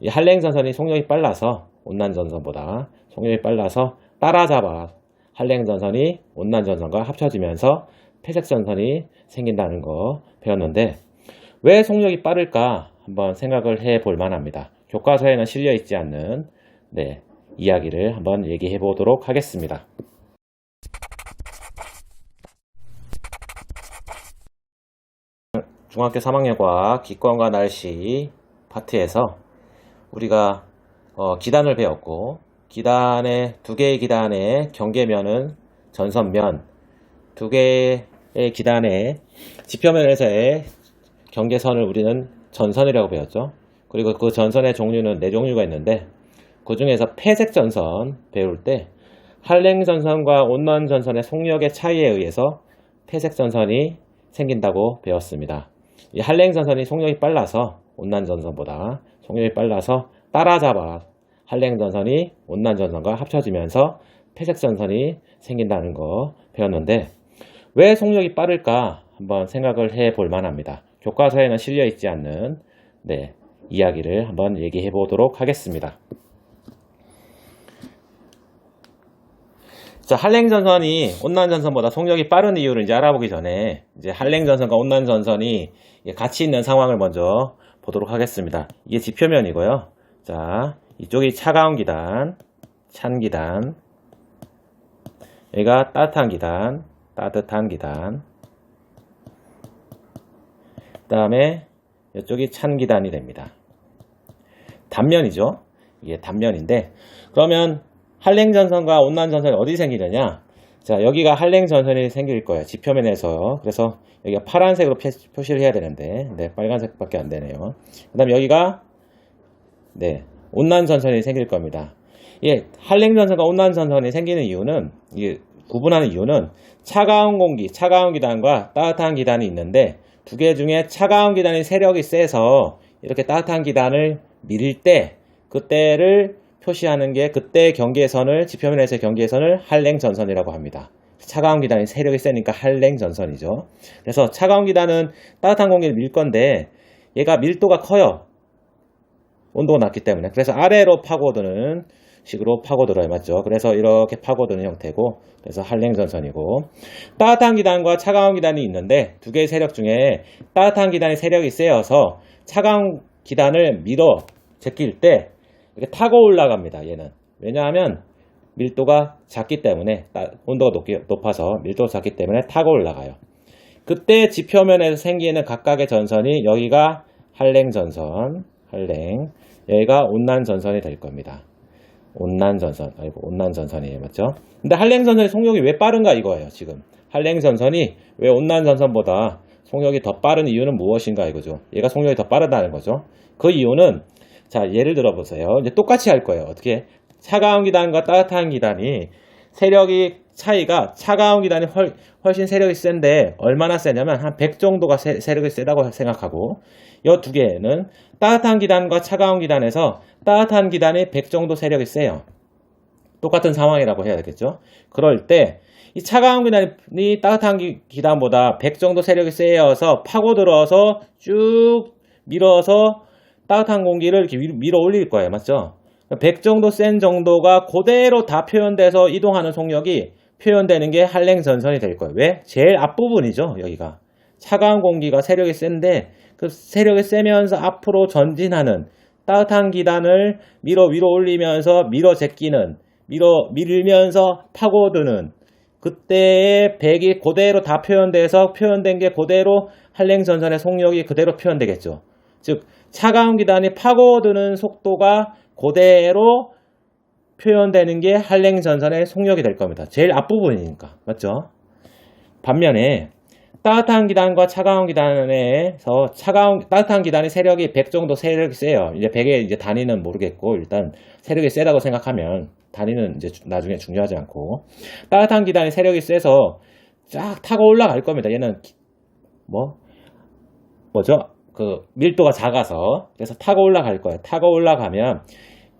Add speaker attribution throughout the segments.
Speaker 1: 이 한랭전선이 속력이 빨라서 온난전선보다 속력이 빨라서 따라잡아 한랭전선이 온난전선과 합쳐지면서 폐색전선이 생긴다는 거 배웠는데 왜 속력이 빠를까 한번 생각을 해볼 만합니다. 교과서에는 실려 있지 않는 이야기를 한번 얘기해 보도록 하겠습니다. 중학교 3학년 과학 기권과 날씨 파트에서 우리가 기단을 배웠고, 기단의 두 개의 기단의 경계면은 전선면, 두 개의 기단의 지표면에서의 경계선을 우리는 전선이라고 배웠죠. 그리고 그 전선의 종류는 4종류가 있는데, 그 중에서 폐색전선 배울 때 한랭전선과 온난전선의 속력의 차이에 의해서 폐색전선이 생긴다고 배웠습니다. 이 한랭전선이 속력이 빨라서 온난전선보다 속력이 빨라서 따라잡아 한랭전선이 온난전선과 합쳐지면서 폐색전선이 생긴다는 거 배웠는데 왜 속력이 빠를까 한번 생각을 해볼 만합니다. 교과서에는 실려 있지 않는 이야기를 한번 얘기해 보도록 하겠습니다. 자, 한랭전선이 온난전선보다 속력이 빠른 이유를 이제 알아보기 전에 이제 한랭전선과 온난전선이 같이 있는 상황을 먼저 보도록 하겠습니다. 이게 지표면이고요. 자, 이쪽이 차가운 기단, 찬 기단, 여기가 따뜻한 기단, 따뜻한 기단, 그 다음에 이쪽이 찬 기단이 됩니다. 단면이죠. 이게 단면인데, 그러면 한랭전선과 온난전선이 어디 생기느냐? 자, 여기가 한랭전선이 생길 거예요. 지표면에서. 그래서 여기가 파란색으로 표시를 해야 되는데, 빨간색밖에 안 되네요. 그 다음에 여기가, 온난전선이 생길 겁니다. 예, 한랭전선과 온난전선이 생기는 이유는, 이게 구분하는 이유는 차가운 공기, 차가운 기단과 따뜻한 기단이 있는데, 두 개 중에 차가운 기단이 세력이 세서 이렇게 따뜻한 기단을 밀 때, 그때를 표시하는 게 그때 경계선을 지표면에서의 경계선을 한랭전선이라고 합니다. 차가운 기단이 세력이 세니까 한랭전선이죠. 그래서 차가운 기단은 따뜻한 공기를 밀 건데 얘가 밀도가 커요. 온도가 낮기 때문에. 그래서 아래로 파고드는 식으로 파고들어요. 맞죠? 그래서 이렇게 파고드는 형태고, 그래서 한랭전선이고, 따뜻한 기단과 차가운 기단이 있는데 두 개의 세력 중에 따뜻한 기단이 세력이 세여서 차가운 기단을 밀어 제낄 때 이렇게 타고 올라갑니다. 얘는. 왜냐하면 밀도가 작기 때문에, 온도가 높아서 밀도가 작기 때문에 타고 올라가요. 그때 지표면에서 생기는 각각의 전선이 여기가 한랭전선, 한랭, 여기가 온난전선이 될 겁니다. 온난전선, 온난전선이에요. 맞죠? 근데 한랭전선의 속력이 왜 빠른가 이거예요. 지금 한랭전선이 왜 온난전선보다 속력이 더 빠른 이유는 무엇인가 이거죠. 얘가 속력이 더 빠르다는 거죠. 그 이유는, 자, 예를 들어 보세요. 이제 똑같이 할 거예요. 어떻게? 차가운 기단과 따뜻한 기단이 세력이 차이가, 차가운 기단이 훨씬 세력이 센데 얼마나 세냐면 한 100 정도가 세력이 세다고 생각하고, 이 두 개는 따뜻한 기단과 차가운 기단에서 따뜻한 기단이 100 정도 세력이 세요. 똑같은 상황이라고 해야 되겠죠. 그럴 때 이 차가운 기단이 따뜻한 기단보다 100 정도 세력이 세여서 파고들어서 쭉 밀어서 따뜻한 공기를 이렇게 밀어 올릴 거예요. 맞죠? 100 정도 센 정도가 그대로 다 표현돼서 이동하는 속력이 표현되는 게 한랭전선이 될 거예요. 왜? 제일 앞부분이죠. 여기가. 차가운 공기가 세력이 센데 그 세력이 세면서 앞으로 전진하는 따뜻한 기단을 위로 올리면서 밀어 제끼는, 밀면서 파고드는, 그때의 100이 그대로 다 표현된 게 그대로 한랭전선의 속력이 그대로 표현되겠죠. 즉 차가운 기단이 파고드는 속도가 그대로 표현되는 게 한랭전선의 속력이 될 겁니다. 제일 앞부분이니까. 맞죠? 반면에 따뜻한 기단과 차가운 기단에서 따뜻한 기단의 세력이 100 정도 세력이 세요. 이제 100의 이제 단위는 모르겠고, 일단 세력이 세다고 생각하면 단위는 이제 나중에 중요하지 않고, 따뜻한 기단의 세력이 세서 쫙 타고 올라갈 겁니다. 얘는 그 밀도가 작아서. 그래서 타고 올라갈 거예요. 타고 올라가면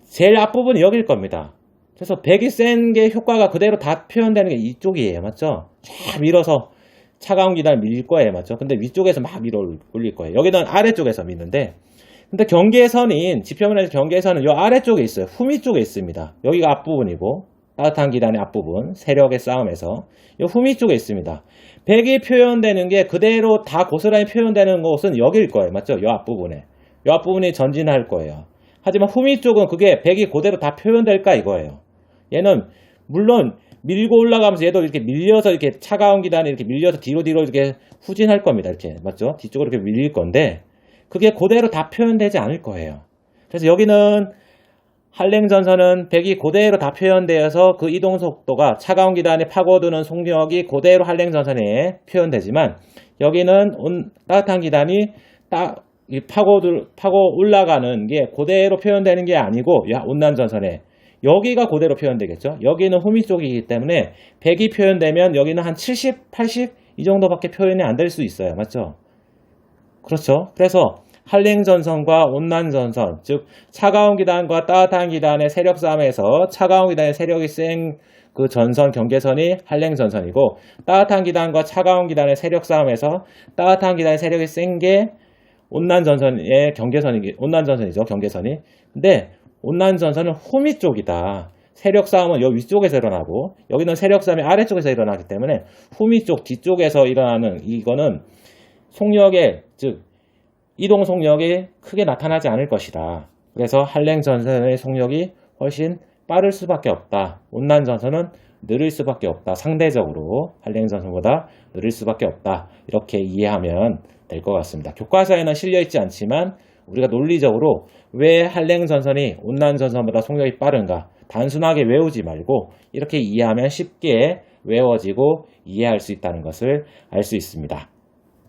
Speaker 1: 제일 앞부분이 여길 겁니다. 그래서 100이 센 게 효과가 그대로 다 표현되는 게 이쪽이에요. 맞죠? 쫙 밀어서 차가운 기단을 밀릴 거예요. 맞죠? 근데 위쪽에서 막 밀어 올릴 거예요. 여기는 아래쪽에서 미는데, 근데 경계선인 지표면에서 경계선은 요 아래쪽에 있어요. 후미 쪽에 있습니다. 여기가 앞부분이고 따뜻한 기단의 앞부분 세력의 싸움에서 요 후미 쪽에 있습니다. 백이 표현되는 게 그대로 다 고스란히 표현되는 곳은 여기일 거예요. 맞죠? 요 앞부분에. 요 앞부분이 전진할 거예요. 하지만 후미 쪽은 그게 백이 그대로 다 표현될까 이거예요. 얘는 물론 밀고 올라가면서 얘도 이렇게 밀려서 이렇게 차가운 기단이 이렇게 밀려서 뒤로 이렇게 후진할 겁니다. 이렇게 맞죠? 뒤쪽으로 이렇게 밀릴 건데 그게 그대로 다 표현되지 않을 거예요. 그래서 여기는 한랭전선은 백이 그대로 다 표현되어서 그 이동 속도가 차가운 기단이 파고드는 속력이 그대로 한랭전선에 표현되지만 여기는 따뜻한 기단이 파고 올라가는 게 그대로 표현되는 게 아니고 온난전선에 여기가 그대로 표현되겠죠. 여기는 후미 쪽이기 때문에 백이 표현되면 여기는 한 70, 80 이 정도밖에 표현이 안 될 수 있어요. 맞죠? 그렇죠. 그래서 한랭전선과 온난전선, 즉 차가운 기단과 따뜻한 기단의 세력 싸움에서 차가운 기단의 세력이 센 그 전선 경계선이 한랭전선이고 따뜻한 기단과 차가운 기단의 세력 싸움에서 따뜻한 기단의 세력이 센 게 온난전선의 온난전선이죠. 경계선이. 근데 온난전선은 후미 쪽이다. 세력 싸움은 여기 위쪽에서 일어나고 여기는 세력 싸움이 아래쪽에서 일어나기 때문에 후미 쪽 뒤쪽에서 일어나는 이거는 속력의 즉 이동 속력이 크게 나타나지 않을 것이다. 그래서 한랭전선의 속력이 훨씬 빠를 수밖에 없다. 온난전선은 느릴 수밖에 없다. 상대적으로 한랭전선보다 느릴 수밖에 없다. 이렇게 이해하면 될 것 같습니다. 교과서에는 실려있지 않지만 우리가 논리적으로 왜 한랭전선이 온난전선보다 속력이 빠른가 단순하게 외우지 말고 이렇게 이해하면 쉽게 외워지고 이해할 수 있다는 것을 알 수 있습니다.